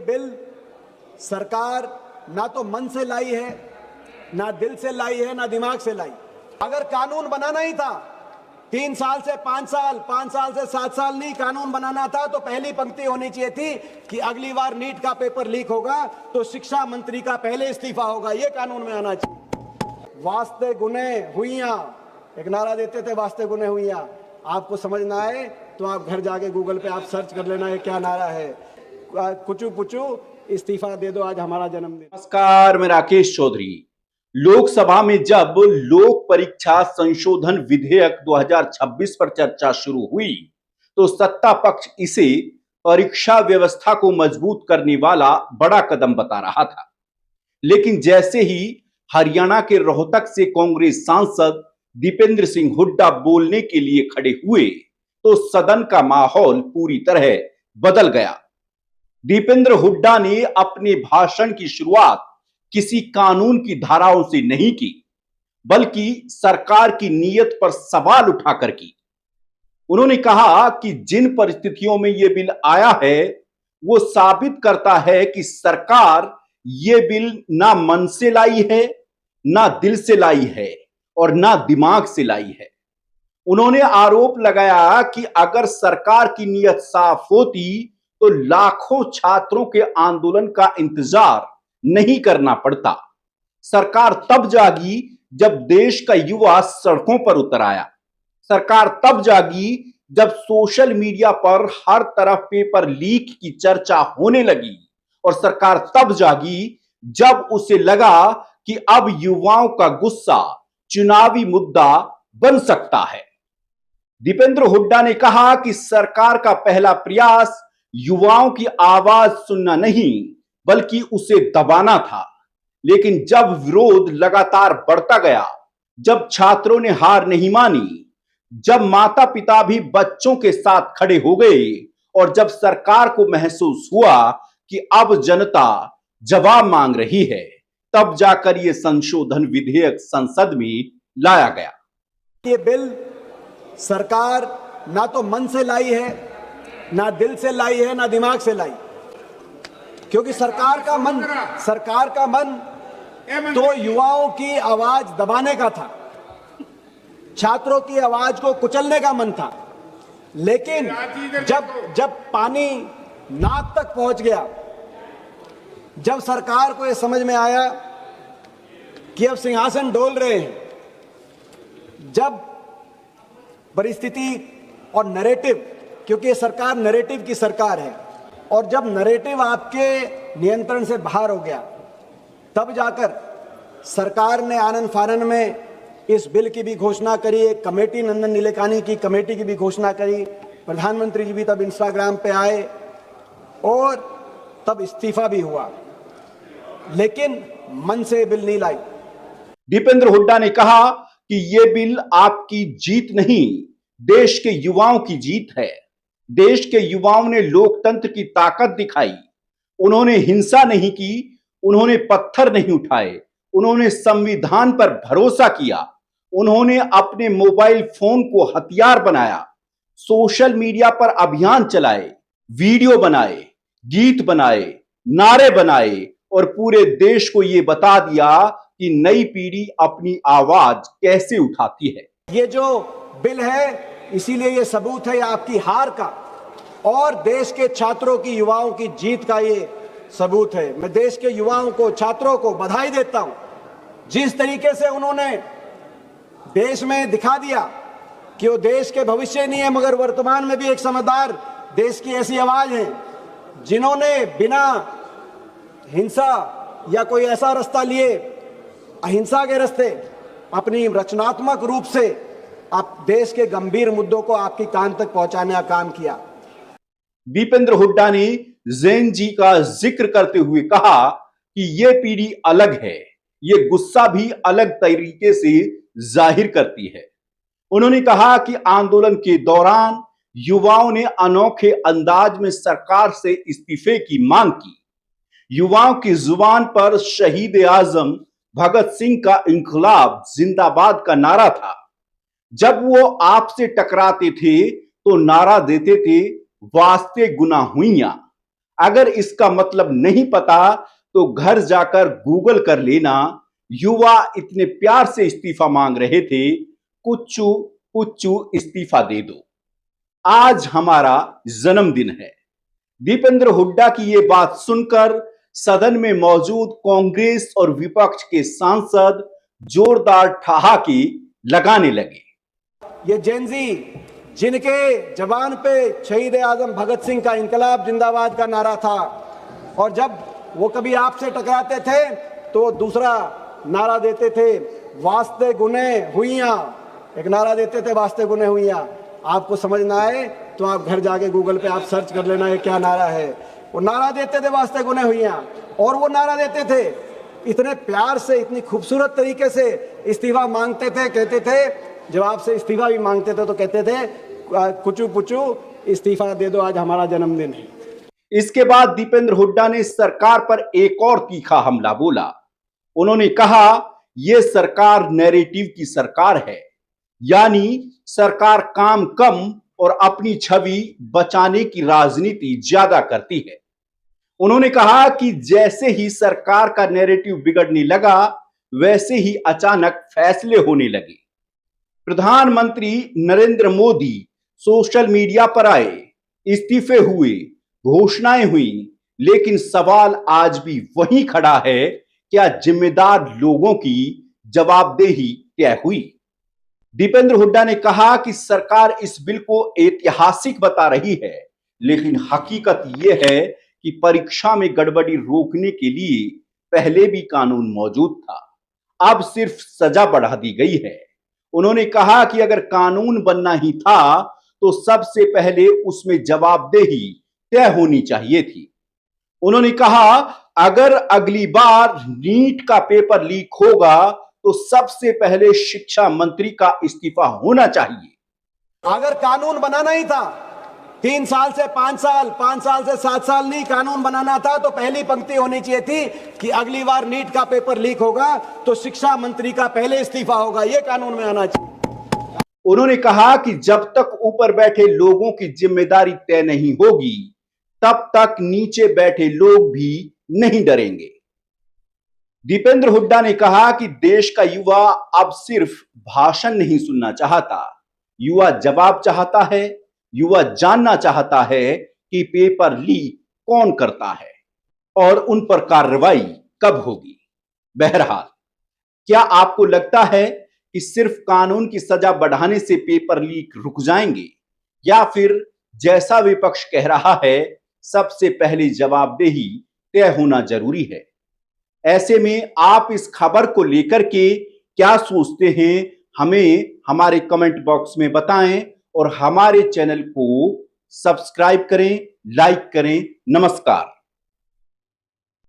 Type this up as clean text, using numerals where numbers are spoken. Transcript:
Bill सरकार ना तो मन से लाई है, ना दिल से लाई है, ना दिमाग से लाई। अगर कानून बनाना ही था 3 साल से 5 साल, 5 साल से 7 साल नहीं, कानून बनाना था तो पहली पंक्ति होनी चाहिए थी कि अगली बार नीट का पेपर लीक होगा तो शिक्षा मंत्री का पहले इस्तीफा होगा। ये कानून में आना चाहिए। वास्ते गुने हुइयां, एक नारा देते थे, वास्ते गुने हुइयां। आपको समझ ना आए तो आप घर जाके गूगल पे आप सर्च कर लेना है क्या नारा है। कुचू पुचू इस्तीफा दे दो, आज हमारा जन्मदिन। नमस्कार, मैं राकेश चौधरी। लोकसभा में जब लोक परीक्षा संशोधन विधेयक 2026 पर चर्चा शुरू हुई तो सत्ता पक्ष इसे परीक्षा व्यवस्था को मजबूत करने वाला बड़ा कदम बता रहा था। लेकिन जैसे ही हरियाणा के रोहतक से कांग्रेस सांसद दीपेंद्र सिंह हुड्डा बोलने के लिए खड़े हुए तो सदन का माहौल पूरी तरह बदल गया। दीपेंद्र हुड्डा ने अपने भाषण की शुरुआत किसी कानून की धाराओं से नहीं की, बल्कि सरकार की नीयत पर सवाल उठाकर की। उन्होंने कहा कि जिन परिस्थितियों में यह बिल आया है वो साबित करता है कि सरकार ये बिल ना मन से लाई है, ना दिल से लाई है और ना दिमाग से लाई है। उन्होंने आरोप लगाया कि अगर सरकार की नीयत साफ होती तो लाखों छात्रों के आंदोलन का इंतजार नहीं करना पड़ता। सरकार तब जागी जब देश का युवा सड़कों पर उतर आया। सरकार तब जागी जब सोशल मीडिया पर हर तरफ पेपर लीक की चर्चा होने लगी। और सरकार तब जागी जब उसे लगा कि अब युवाओं का गुस्सा चुनावी मुद्दा बन सकता है। दीपेंद्र हुड्डा ने कहा कि सरकार का पहला प्रयास युवाओं की आवाज सुनना नहीं बल्कि उसे दबाना था। लेकिन जब विरोध लगातार बढ़ता गया, जब छात्रों ने हार नहीं मानी, जब माता पिता भी बच्चों के साथ खड़े हो गए और जब सरकार को महसूस हुआ कि अब जनता जवाब मांग रही है, तब जाकर यह संशोधन विधेयक संसद में लाया गया। ये बिल सरकार ना तो मन से लाई है, ना दिल से लाई है, ना दिमाग से लाई। क्योंकि सरकार का मन तो युवाओं की आवाज दबाने का था, छात्रों की आवाज को कुचलने का मन था। लेकिन जब पानी नाक तक पहुंच गया, जब सरकार को यह समझ में आया कि अब सिंहासन डोल रहे हैं, जब परिस्थिति और नैरेटिव, क्योंकि ये सरकार नैरेटिव की सरकार है, और जब नैरेटिव आपके नियंत्रण से बाहर हो गया, तब जाकर सरकार ने आनन फानन में इस बिल की भी घोषणा करी। एक कमेटी, नंदन नीलेकानी की कमेटी की भी घोषणा करी। प्रधानमंत्री जी भी तब इंस्टाग्राम पे आए और तब इस्तीफा भी हुआ, लेकिन मन से बिल नहीं लाई। दीपेंद्र हुड्डा ने कहा कि यह बिल आपकी जीत नहीं, देश के युवाओं की जीत है। देश के युवाओं ने लोकतंत्र की ताकत दिखाई। उन्होंने हिंसा नहीं की, उन्होंने पत्थर नहीं उठाए, उन्होंने संविधान पर भरोसा किया। उन्होंने अपने मोबाइल फोन को हथियार बनाया, सोशल मीडिया पर अभियान चलाए, वीडियो बनाए, गीत बनाए, नारे बनाए और पूरे देश को यह बता दिया कि नई पीढ़ी अपनी आवाज कैसे उठाती है। ये जो बिल है, इसीलिए ये सबूत है आपकी हार का और देश के छात्रों की, युवाओं की जीत का ये सबूत है। मैं देश के युवाओं को, छात्रों को बधाई देता हूं। जिस तरीके से उन्होंने देश में दिखा दिया कि वो देश के भविष्य नहीं है, मगर वर्तमान में भी एक समझदार देश की ऐसी आवाज है जिन्होंने बिना हिंसा या कोई ऐसा रास्ता लिए, अहिंसा के रास्ते, अपनी रचनात्मक रूप से आप देश के गंभीर मुद्दों को आपकी कान तक पहुंचाने का काम किया। दीपेंद्र हुड्डा ने जैन जी का जिक्र करते हुए कहा कि यह पीढ़ी अलग है, यह गुस्सा भी अलग तरीके से जाहिर करती है। उन्होंने कहा कि आंदोलन के दौरान युवाओं ने अनोखे अंदाज में सरकार से इस्तीफे की मांग की। युवाओं की जुबान पर शहीद आजम भगत सिंह का इंकलाब जिंदाबाद का नारा था। जब वो आपसे टकराते थे तो नारा देते थे वास्ते गुना हुइयां। अगर इसका मतलब नहीं पता तो घर जाकर गूगल कर लेना। युवा इतने प्यार से इस्तीफा मांग रहे थे, कुच्चू पुच्चू इस्तीफा दे दो। आज हमारा जन्मदिन है। दीपेंद्र हुड्डा की ये बात सुनकर सदन में मौजूद कांग्रेस और विपक्ष के सांसद जोरदार ठहाके लगाने लगे। ये जेनजी जिनके जवान पे शहीद आजम भगत सिंह का इनकलाब जिंदाबाद का नारा था, और जब वो कभी आपसे टकराते थे तो दूसरा नारा देते थे, वास्ते गुने हुइयां, एक नारा देते थे, वास्ते गुने हुइयां। आपको समझ ना आए तो आप घर जाके गूगल पे आप सर्च कर लेना ये क्या नारा है। वो नारा देते थे वास्ते गुने हुइयां, और वो नारा देते थे इतने प्यार से, इतनी खूबसूरत तरीके से इस्तीफा मांगते थे। कहते थे, जब आपसे इस्तीफा भी मांगते थे तो कहते थे कुचू पुचू इस्तीफा दे दो, आज हमारा जन्मदिन है। इसके बाद दीपेंद्र हुड्डा ने सरकार पर एक और तीखा हमला बोला। उन्होंने कहा यह सरकार नैरेटिव की सरकार है, यानी सरकार काम कम और अपनी छवि बचाने की राजनीति ज्यादा करती है। उन्होंने कहा कि जैसे ही सरकार का नैरेटिव बिगड़ने लगा, वैसे ही अचानक फैसले होने लगे। प्रधानमंत्री नरेंद्र मोदी सोशल मीडिया पर आए, इस्तीफे हुए, घोषणाएं हुई, लेकिन सवाल आज भी वही खड़ा है, क्या जिम्मेदार लोगों की जवाबदेही तय हुई? दीपेंद्र हुड्डा ने कहा कि सरकार इस बिल को ऐतिहासिक बता रही है, लेकिन हकीकत यह है कि परीक्षा में गड़बड़ी रोकने के लिए पहले भी कानून मौजूद था, अब सिर्फ सजा बढ़ा दी गई है। उन्होंने कहा कि अगर कानून बनना ही था तो सबसे पहले उसमें जवाबदेही तय होनी चाहिए थी। उन्होंने कहा अगर अगली बार नीट का पेपर लीक होगा तो सबसे पहले शिक्षा मंत्री का इस्तीफा होना चाहिए। अगर कानून बनाना ही था 3 साल से 5 साल, 5 साल से 7 साल नहीं, कानून बनाना था तो पहली पंक्ति होनी चाहिए थी कि अगली बार नीट का पेपर लीक होगा तो शिक्षा मंत्री का पहले इस्तीफा होगा, यह कानून में आना चाहिए। उन्होंने कहा कि जब तक ऊपर बैठे लोगों की जिम्मेदारी तय नहीं होगी, तब तक नीचे बैठे लोग भी नहीं डरेंगे। दीपेंद्र हुड्डा ने कहा कि देश का युवा अब सिर्फ भाषण नहीं सुनना चाहता, युवा जवाब चाहता है। युवा जानना चाहता है कि पेपर लीक कौन करता है और उन पर कार्रवाई कब होगी। बहरहाल, क्या आपको लगता है कि सिर्फ कानून की सजा बढ़ाने से पेपर लीक रुक जाएंगे, या फिर जैसा विपक्ष कह रहा है सबसे पहले जवाबदेही तय होना जरूरी है? ऐसे में आप इस खबर को लेकर के क्या सोचते हैं, हमें हमारे कमेंट बॉक्स में बताएं और हमारे चैनल को सब्सक्राइब करें, लाइक करें। नमस्कार।